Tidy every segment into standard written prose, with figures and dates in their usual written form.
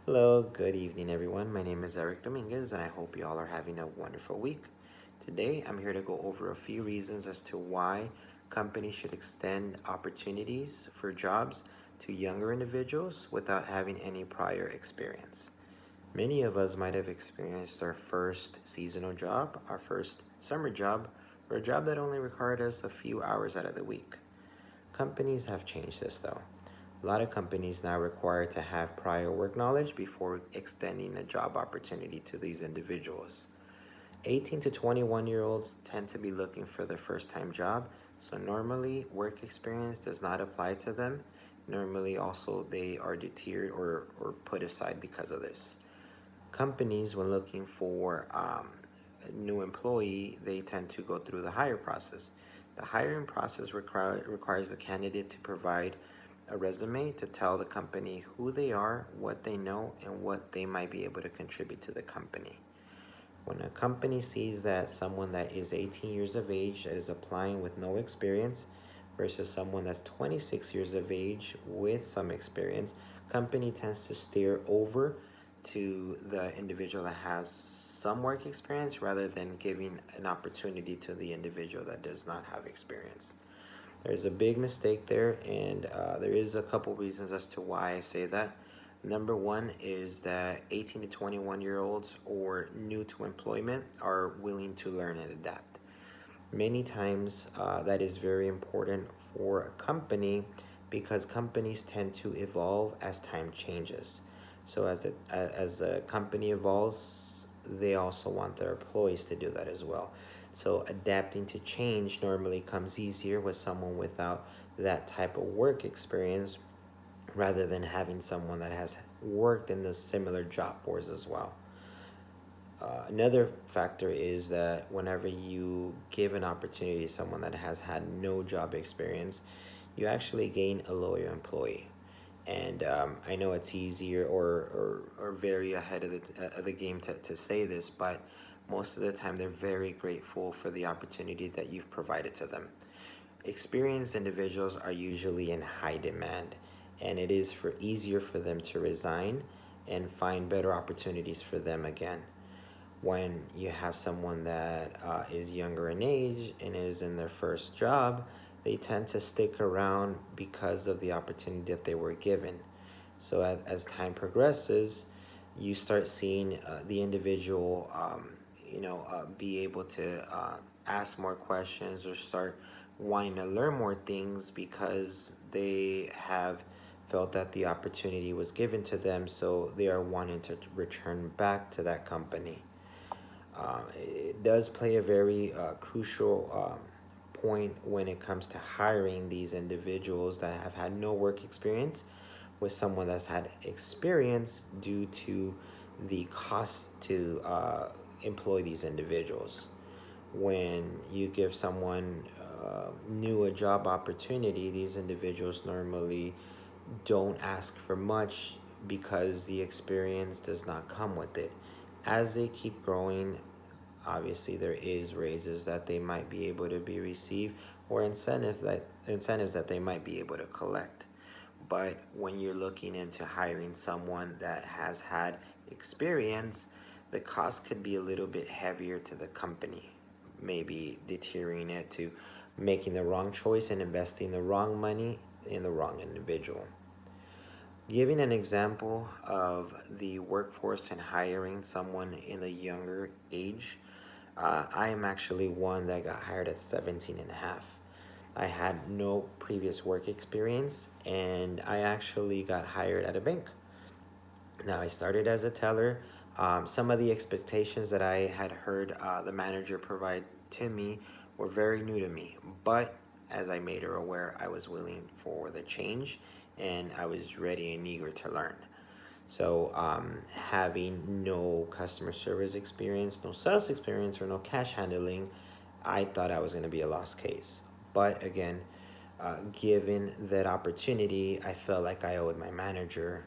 Hello, good evening, everyone. My name is Eric Dominguez, and I hope you all are having a wonderful week. Today, I'm here to go over a few reasons as to why companies should extend opportunities for jobs to younger individuals without having any prior experience. Many of us might have experienced our first seasonal job, our first summer job, or a job that only required us a few hours out of the week. Companies have changed this though. A lot of companies now require to have prior work knowledge before extending a job opportunity to these individuals. 18 to 21-year-olds tend to be looking for their first time job, so normally work experience does not apply to them. Normally, also, they are deterred or put aside because of this. Companies, when looking for a new employee, they tend to go through the hire process. The hiring process requires the candidate to provide a resume to tell the company who they are, what they know, and what they might be able to contribute to the company. When a company sees that someone that is 18 years of age that is applying with no experience versus someone that's 26 years of age with some experience, company tends to steer over to the individual that has some work experience rather than giving an opportunity to the individual that does not have experience. There's a big mistake there, and there is a couple reasons as to why I say that. Number one is that 18 to 21-year-olds or new to employment are willing to learn and adapt. Many times, that is very important for a company because companies tend to evolve as time changes. So as the company evolves, they also want their employees to do that as well. So adapting to change normally comes easier with someone without that type of work experience rather than having someone that has worked in the similar job boards as well. Another factor is that whenever you give an opportunity to someone that has had no job experience, you actually gain a loyal employee. And I know it's easier or very ahead of the game to say this, but most of the time they're very grateful for the opportunity that you've provided to them. Experienced individuals are usually in high demand, and it is easier for them to resign and find better opportunities for them again. When you have someone that is younger in age and is in their first job, they tend to stick around because of the opportunity that they were given. So as time progresses, you start seeing the individual, be able to ask more questions or start wanting to learn more things because they have felt that the opportunity was given to them, so they are wanting to return back to that company. It does play a very crucial point when it comes to hiring these individuals that have had no work experience with someone that's had experience due to the cost to employ these individuals. When you give someone new a job opportunity, these individuals normally don't ask for much because the experience does not come with it. As they keep growing, obviously there is raises that they might be able to be received or incentives that they might be able to collect. But when you're looking into hiring someone that has had experience, the cost could be a little bit heavier to the company, maybe deterring it to making the wrong choice and investing the wrong money in the wrong individual. Giving an example of the workforce and hiring someone in the younger age, I am actually one that got hired at 17 and a half. I had no previous work experience and I actually got hired at a bank. Now, I started as a teller. Some of the expectations that I had heard the manager provide to me were very new to me, but as I made her aware, I was willing for the change and I was ready and eager to learn. So, having no customer service experience, no sales experience, or no cash handling, I thought I was going to be a lost case. But again, given that opportunity, I felt like I owed my manager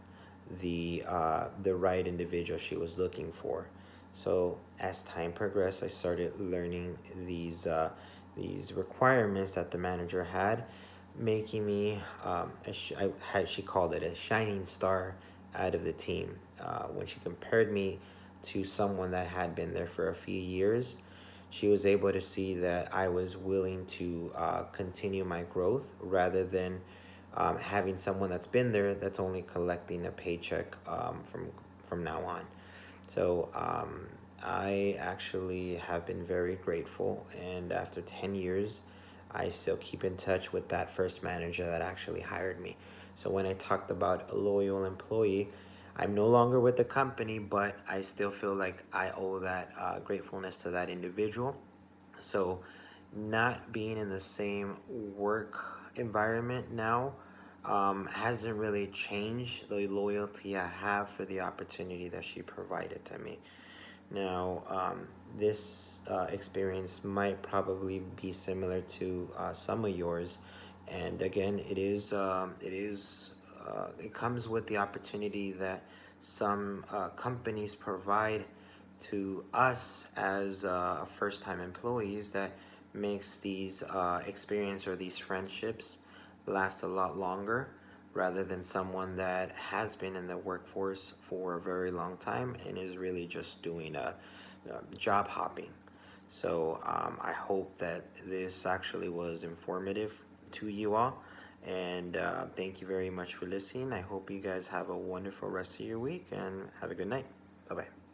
the right individual she was looking for. So as time progressed, I started learning these requirements that the manager had, making me she called it a shining star out of the team. When she compared me to someone that had been there for a few years, she was able to see that I was willing to continue my growth rather than having someone that's been there that's only collecting a paycheck from now on. So I actually have been very grateful, and after 10 years, I still keep in touch with that first manager that actually hired me. So when I talked about a loyal employee, I'm no longer with the company, but I still feel like I owe that gratefulness to that individual. So, not being in the same work environment now hasn't really changed the loyalty I have for the opportunity that she provided to me. Now, this experience might probably be similar to some of yours, and again, it comes with the opportunity that some companies provide to us as first-time employees that makes these experience or these friendships last a lot longer rather than someone that has been in the workforce for a very long time and is really just doing job hopping. So I hope that this actually was informative to you all. And thank you very much for listening. I hope you guys have a wonderful rest of your week and have a good night. Bye bye.